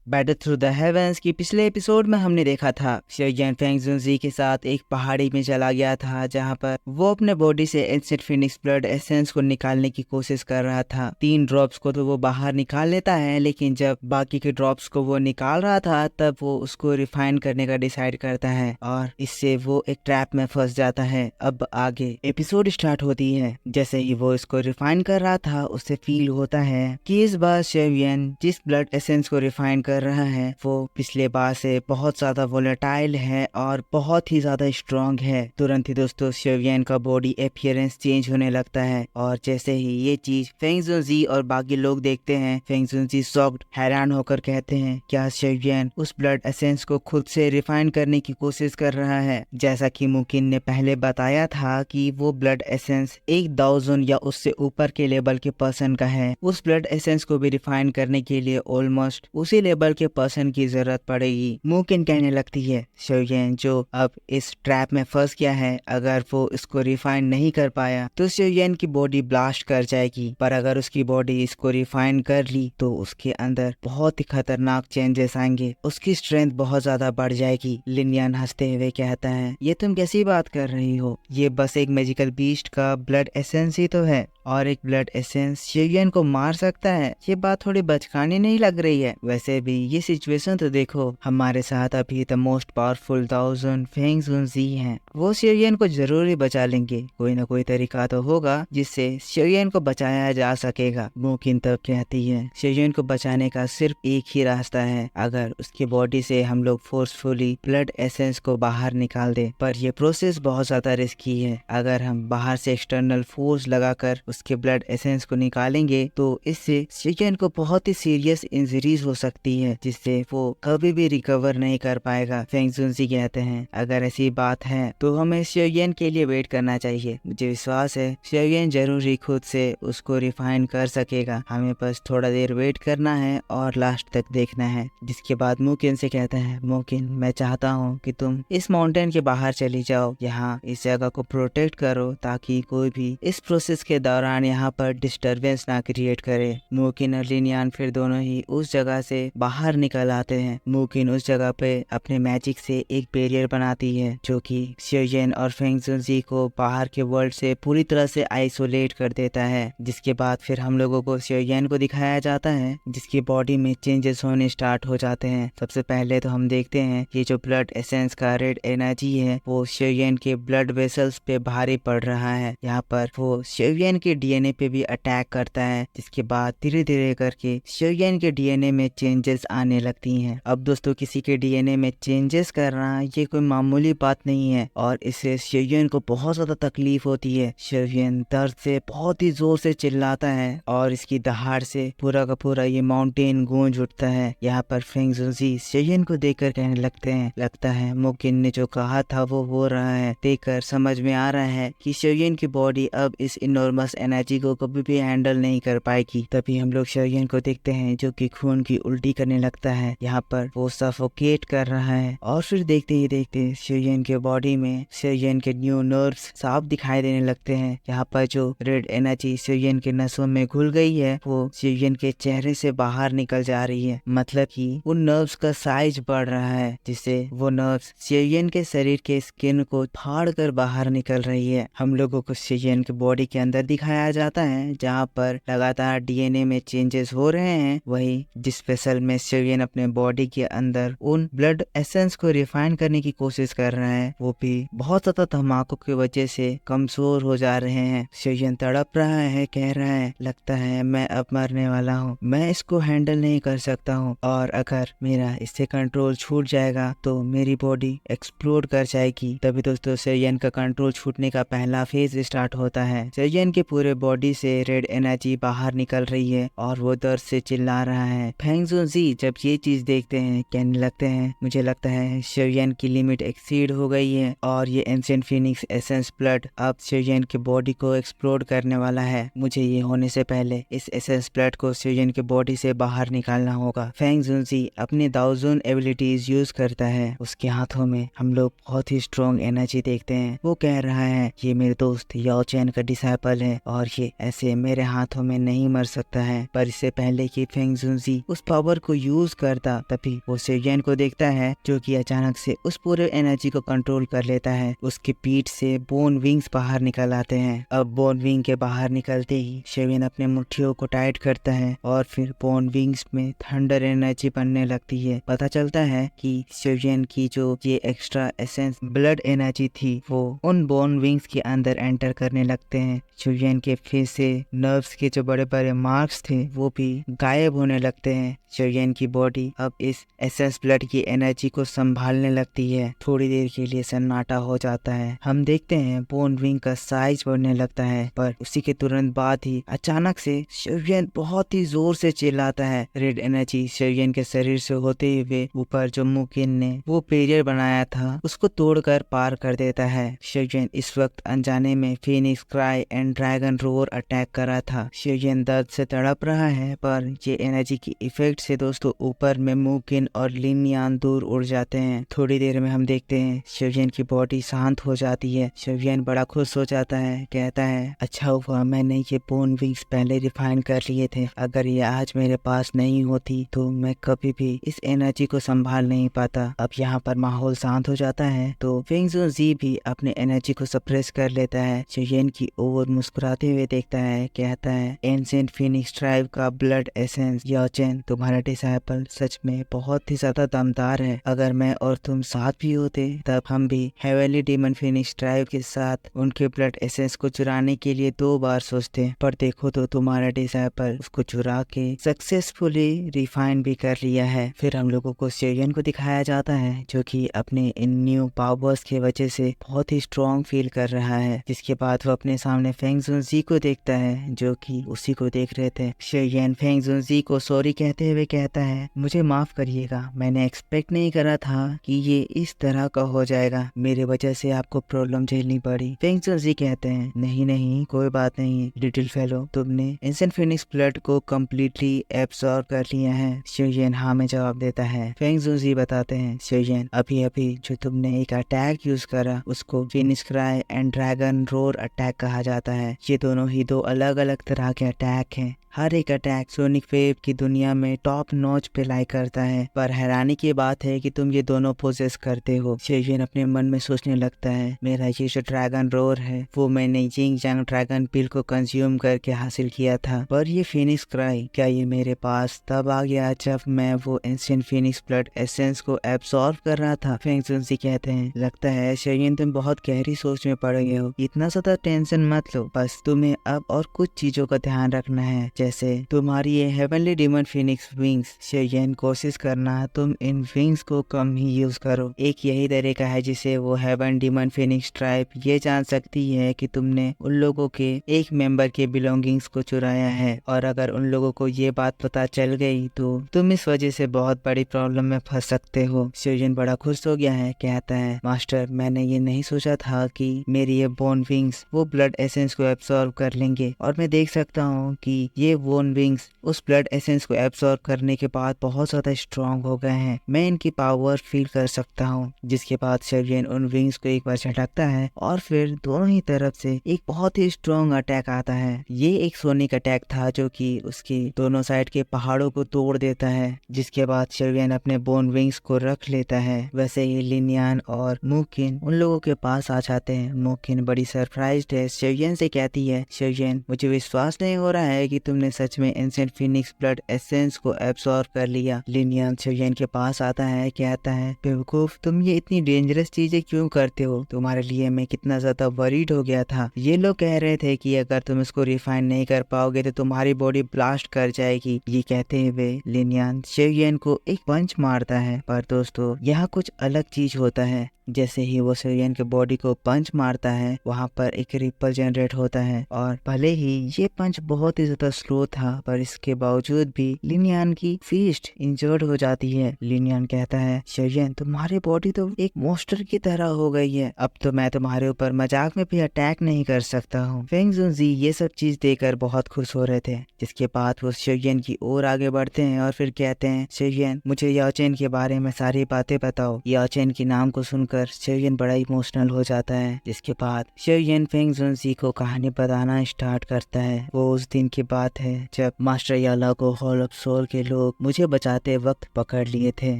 Battle through the heavens की पिछले episode में हमने देखा था शिवयन फेंग जुनजी के साथ एक पहाड़ी में चला गया था, जहां पर वो अपने बॉडी से एंशिएंट फीनिक्स ब्लड एसेंस को निकालने की कोशिश कर रहा था। 3 ड्रॉप्स को तो वो बाहर निकाल लेता है, लेकिन जब बाकी के ड्रॉप्स को वो निकाल रहा था तब वो उसको रिफाइन करने का डिसाइड करता है और इससे वो एक ट्रैप में फंस जाता है। अब आगे एपिसोड स्टार्ट होती है। जैसे ही वो इसको रिफाइन कर रहा था उससे फील होता है कि इस बार शिवयन जिस ब्लड एसेंस को रिफाइन कर रहा है वो पिछले बार से बहुत ज्यादा वोलेटाइल है और बहुत ही ज्यादा स्ट्रॉन्ग है। तुरंत ही दोस्तों शिवयन का बॉडी अपीयरेंस चेंज होने लगता है और जैसे ही ये चीज फेंग जुनजी और बाकी लोग देखते हैं, फेंग जुनजी शॉक्ड हैरान होकर कहते हैं क्या शिवयन उस ब्लड एसेंस को खुद से रिफाइन करने की कोशिश कर रहा है। जैसा कि मुकिन ने पहले बताया था कि वो ब्लड एसेंस 1000 या उससे ऊपर के लेवल के पर्सन का है। उस ब्लड एसेंस को भी रिफाइन करने के लिए ऑलमोस्ट उसी लेवल के पर्सन की जरूरत पड़ेगी। मुकिन कहने लगती है शिवयन जो अब इस ट्रैप में फंस गया है, अगर वो इसको रिफाइन नहीं कर पाया तो शिवयन की बॉडी ब्लास्ट कर जाएगी, पर अगर उसकी बॉडी इसको रिफाइन कर ली तो उसके अंदर बहुत ही खतरनाक चेंजेस आएंगे, उसकी स्ट्रेंथ बहुत ज्यादा बढ़ जाएगी। लिनियन हंसते हुए कहता है ये तुम कैसी बात कर रही हो, ये बस एक मैजिकल बीस्ट का ब्लड एसेंस ही तो है और एक ब्लड एसेंस शिवयन को मार सकता है। ये बात थोड़ी बचकानी नहीं लग रही है। वैसे भी ये सिचुएशन तो देखो, हमारे साथ अभी द मोस्ट पावरफुल 1000 फेंग जुनजी हैं, वो शिवयन को जरूर बचा लेंगे। कोई ना कोई तरीका तो होगा जिससे शिवयन को बचाया जा सकेगा। मुकिन तब कहती है शिवयन को बचाने का सिर्फ एक ही रास्ता है, अगर उसकी बॉडी से हम लोग फोर्सफुली ब्लड एसेंस को बाहर निकाल दे, पर यह प्रोसेस बहुत ज्यादा रिस्की है। अगर हम बाहर से एक्सटर्नल फोर्स लगाकर उसके ब्लड एसेंस को निकालेंगे तो इससे शिवयन को बहुत ही सीरियस इंजरीज हो सकती है, जिससे वो कभी भी रिकवर नहीं कर पाएगा। फेंग जुनजी कहते हैं अगर ऐसी बात है तो हमें शिवयन के लिए वेट करना चाहिए। मुझे विश्वास है शिवयन जरूर ही खुद से उसको रिफाइन कर सकेगा, हमें बस थोड़ा देर वेट करना है और लास्ट तक देखना है। जिसके बाद मुकिन से कहता है मुकिन मैं चाहता हूँ कि तुम इस माउंटेन के बाहर चली जाओ, यहाँ इस जगह को प्रोटेक्ट करो ताकि कोई भी इस प्रोसेस के दौरान यहाँ पर डिस्टरबेंस ना क्रिएट करे। मुकिन और लिनियन फिर दोनों ही उस जगह से बाहर निकल आते हैं। मुकिन उस जगह पे अपने मैजिक से एक बैरियर बनाती है जो कि शिवयन और फेंग जुनजी को बाहर के वर्ल्ड से पूरी तरह से आइसोलेट कर देता है। जिसके बाद फिर हम लोगों को शिवयन को दिखाया जाता है जिसकी बॉडी में चेंजेस होने स्टार्ट हो जाते हैं। सबसे पहले तो हम देखते हैं ये जो ब्लड एसेंस का रेड एनर्जी है वो शिवयन के ब्लड वेसल्स पे भारी पड़ रहा है। यहाँ पर वो शिवयन के डीएनए पे भी अटैक करता है, जिसके बाद धीरे धीरे करके शिवयन के डीएनए में चेंजेस आने लगती हैं। अब दोस्तों किसी के डीएनए में चेंजेस करना ये कोई मामूली बात नहीं है और इससे शिवयन को बहुत ज्यादा तकलीफ होती है। शिवयन दर्द से बहुत ही जोर से चिल्लाता है और इसकी दहाड़ से पूरा का पूरा ये माउंटेन गूंज उठता है। यहाँ पर फेंग जुनजी शिवयन को देखकर कहने लगते हैं लगता है मुकिन ने जो कहा था वो हो रहा है। देखकर समझ में आ रहा है कि शिवयन की बॉडी अब इस इनॉर्मस एनर्जी को कभी भी हैंडल नहीं कर पाएगी। तभी हम लोग शिवयन को देखते हैं जो कि खून की उल्टी करने लगता है। यहाँ पर वो सफोकेट कर रहा है और फिर देखते ही देखते शिवयन के बॉडी में शिवयन के न्यू नर्व्स साफ दिखाई देने लगते हैं। यहाँ पर जो रेड एनर्जी शिवयन के नसों में घुल गई है वो शिवयन के चेहरे से बाहर निकल जा रही है, मतलब कि उन नर्व्स का साइज बढ़ रहा है, जिससे वो नर्व्स शिवयन के शरीर के स्किन को फाड़ कर बाहर निकल रही है। हम लोगों को शिवयन के बॉडी के अंदर दिखाया जाता है जहाँ पर लगातार डीएनए में चेंजेस हो रहे हैं। वही जिस वेसल में शिवयन अपने बॉडी के अंदर उन ब्लड एसेंस को रिफाइन करने की कोशिश कर रहे हैं वो भी बहुत ज्यादा धमाकों की वजह से कमजोर हो जा रहे हैं। शिवयन तड़प रहा है, कह रहा है लगता है मैं अब मरने वाला हूँ, मैं इसको हैंडल नहीं कर सकता हूँ और अगर मेरा इससे कंट्रोल छूट जाएगा तो मेरी बॉडी एक्सप्लोड कर जाएगी। तभी दोस्तों शिवयन का कंट्रोल छूटने का पहला फेज स्टार्ट होता है। शिवयन के पूरे बॉडी से रेड एनर्जी बाहर निकल रही है और वो दर्द से चिल्ला रहा है। फेंग जुनजी जब ये चीज देखते हैं कहने लगते हैं मुझे लगता है शिवयन की लिमिट एक्सीड हो गई है और ये एंशिएंट फीनिक्स एसेंस ब्लड अब शिवयन के बॉडी को एक्सप्लोड करने वाला है। मुझे ये होने से पहले इस एसेंस ब्लड को शिवयन के बॉडी से बाहर निकालना होगा। फेंग जुनजी अपनी 1000 एबिलिटीज यूज करता है। उसके हाथों में हम लोग बहुत ही स्ट्रॉन्ग एनर्जी देखते हैं। वो कह रहा है ये मेरे दोस्त याओ चैन का डिसाइपल है और ये ऐसे मेरे हाथों में नहीं मर सकता है। पर इससे पहले कि फेंग जुनजी उस पावर को यूज करता, तभी वो शेरियन को देखता है जो कि अचानक से उस पूरे एनर्जी को कंट्रोल कर लेता है। उसकी पीठ से बोन विंग्स बाहर निकल आते हैं। अब बोन विंग के बाहर निकलते ही शेरियन अपने मुट्ठियों को टाइट करता है और फिर बोन विंग्स में थंडर एनर्जी बनने लगती है। पता चलता है कि शेरियन की जो ये एक्स्ट्रा एसेंस ब्लड एनर्जी थी वो उन बोन विंग्स के अंदर एंटर करने लगते हैं। शेरियन के फेस से नर्व्स के जो बड़े बड़े मार्क्स थे वो भी गायब होने लगते हैं। शेरियन की बॉडी अब इस एसेंस ब्लड की एनर्जी को संभालने लगती है। थोड़ी देर के लिए सन्नाटा हो जाता है। हम देखते हैं बोन विंग का साइज बढ़ने लगता है, पर उसी के तुरंत बाद ही अचानक से शेरियन बहुत ही जोर से चिल्लाता है। रेड एनर्जी शेरियन के शरीर से होते हुए ऊपर जो मुकिन ने वो बैरियर बनाया था उसको तोड़कर पार कर देता है। शेरियन इस वक्त अनजाने में Phoenix cry and dragon roar attack कर रहा था। शेरियन दर्द से तड़प रहा है, पर ये एनर्जी की इफेक्ट से दोस्तों ऊपर में मुकिन और लिन यान दूर उड़ जाते हैं। थोड़ी देर में हम देखते हैं शेरियन की बॉडी शांत हो जाती है। शेरियन बड़ा खुश हो जाता है, कहता है अच्छा हुआ मैंने ये बोन विंग्स पहले रिफाइन कर लिए थे। अगर ये आज मेरे पास नहीं होती तो मैं कभी भी इस एनर्जी को संभाल नहीं पाता। अब यहाँ पर माहौल शांत हो जाता है तो फेंग जुनजी भी अपने एनर्जी को सप्रेस कर लेता है। शेरियन की ओर मुस्कुराते हुए देखता है, कहता है एंशिएंट फीनिक्स ट्राइब का ब्लड एसेंस याचेन तुम्हारा डिसाइपल सच में बहुत ही ज्यादा दमदार है। अगर मैं और तुम साथ भी होते तब हम भी हेवनली डीमन फीनिक्स ट्राइब के साथ उनके ब्लड एसेंस को चुराने के लिए 2 बार सोचते। पर देखो तो तुम्हारा डिसाइपल उसको चुरा के सक्सेसफुली रिफाइन भी कर लिया है। फिर हम लोगों को शेरियन को दिखाया जाता है जो कि अपने इन न्यू पावर्स की वजह से बहुत ही स्ट्रॉन्ग फील कर रहा है। जिसके बाद वो अपने सामने फेंग जुनजी को देखता है जो कि उसी को देख रहे थे। शेरियन फेंग जुनजी को सॉरी कहते हुए कहता है मुझे माफ करिएगा, मैंने एक्सपेक्ट नहीं करा था कि ये इस तरह का हो जाएगा। मेरे वजह से आपको प्रॉब्लम झेलनी पड़ी। फेंग जुनजी कहते हैं नहीं नहीं कोई बात नहीं लिटिल फेलो, तुमने एंशिएंट फीनिक्स ब्लड को कम्प्लीटली एब्सॉर्ब कर लिया है। शेरियन हाँ में जवाब देता है। फेंग जुनजी बताते हैं शेरियन अभी अभी जो तुमने एक अटैक यूज करा उसको Phoenix cry and dragon roar attack कहा जाता है। ये दोनों ही 2 अलग अलग तरह के अटैक हैं। हर एक अटैक सोनिक वेव की दुनिया में टॉप नॉच पे लाई करता है, पर हैरानी की बात है कि तुम ये दोनों पोजेस करते हो। शेरियन अपने मन में सोचने लगता है मेरा ये जो ड्रैगन रोर है वो मैंने जिंग जंग ड्रैगन पिल को कंज्यूम करके हासिल किया था, पर ये फीनिक्स क्राई क्या ये मेरे पास तब आ गया जब मैं वो एंशिएंट फीनिक्स ब्लड एसेंस को एब्सॉर्ब कर रहा था। फेंग जुनजी कहते हैं लगता है शेरियन तुम बहुत गहरी सोच में पड़ गए हो, इतना ज्यादा टेंशन मत लो, बस तुम्हें अब और कुछ चीजों का ध्यान रखना है जैसे तुम्हारी ये heavenly demon Phoenix wings. Sherian कोशिश करना तुम इन विंग्स को कम ही यूज करो। एक यही तरीका है जिसे वो हेवन डीमन फीनिक्स ट्राइब ये जान सकती है कि तुमने उन लोगों के एक मेंबर के बिलोंगिंग्स को चुराया है, और अगर उन लोगों को ये बात पता चल गई तो तुम इस वजह से बहुत बड़ी प्रॉब्लम में फंस सकते हो। शेरियन बड़ा खुश हो गया है, कहता है मास्टर मैंने ये नहीं सोचा था कि मेरी ये बोन विंग्स वो ब्लड एसेंस को एब्सॉर्ब कर लेंगे, और मैं देख सकता हूँ कि ये बोन विंग्स उस ब्लड एसेंस को एब्सॉर्ब करने के बाद बहुत ज्यादा स्ट्रॉन्ग हो गए हैं। मैं इनकी पावर फील कर सकता हूँ। जिसके बाद शेरियन उन विंग्स को एक बार झटकता है और फिर दोनों ही तरफ से एक बहुत ही स्ट्रॉन्ग अटैक आता है। ये एक सोनिक अटैक था जो कि उसके दोनों साइड के पहाड़ों को तोड़ देता है। जिसके बाद शेरियन अपने बोन विंग्स को रख लेता है। वैसे ही लिन यान और मुकिन उन लोगों के पास आ जाते हैं। मुकिन बड़ी सरप्राइज्ड है, शेरियन से कहती है शेरियन मुझे विश्वास नहीं हो रहा है कि तुमने सच में एंशिएंट फीनिक्स ब्लड एसेंस को एब्सॉर्ब कर लिया। लिन यान शेरियन के पास आता है, कहता है बेवकूफ तुम ये इतनी डेंजरस चीजें क्यों करते हो, तुम्हारे लिए मैं कितना ज्यादा वरीड हो गया था। ये लोग कह रहे थे कि अगर तुम इसको रिफाइन नहीं कर पाओगे तो तुम्हारी बॉडी ब्लास्ट कर जाएगी। ये कहते हुए लिन यान शेरियन को एक पंच मारता है। पर दोस्तों यहाँ कुछ अलग चीज होता है। जैसे ही वो शेरियन के बॉडी को पंच मारता है वहाँ पर एक रिपल जनरेट होता है, और भले ही ये पंच बहुत ही ज्यादा स्लो था पर इसके बावजूद भी लिन यान की फिस्ट इंजर्ड हो जाती है। लिन यान कहता है शेरियन तुम्हारी बॉडी तो एक मॉन्स्टर की तरह हो गई है, अब तो मैं तुम्हारे ऊपर मजाक में भी अटैक नहीं कर सकता हूँ। फेंग जुनजी ये सब चीज देखकर बहुत खुश हो रहे थे। जिसके बाद वो शेरियन की ओर आगे बढ़ते हैं और फिर कहते हैं शेरियन मुझे याचेन के बारे में सारी बातें बताओ। याचेन के नाम को सुनकर पर शेरियन बड़ा इमोशनल हो जाता है, जिसके बाद शेरियन फेंग जुनजी को कहानी बताना स्टार्ट करता है। वो उस दिन की बात है जब मास्टर याला को हॉल ऑफ सोल के लोग मुझे बचाते वक्त पकड़ लिए थे।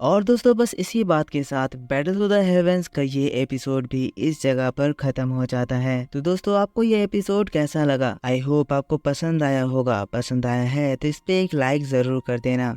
और दोस्तों बस इसी बात के साथ बैटल टू द हेवेंस का ये एपिसोड भी इस जगह पर खत्म हो जाता है। तो दोस्तों आपको ये एपिसोड कैसा लगा? आई होप आपको पसंद आया होगा। पसंद आया है तो इस पे एक लाइक जरूर कर देना।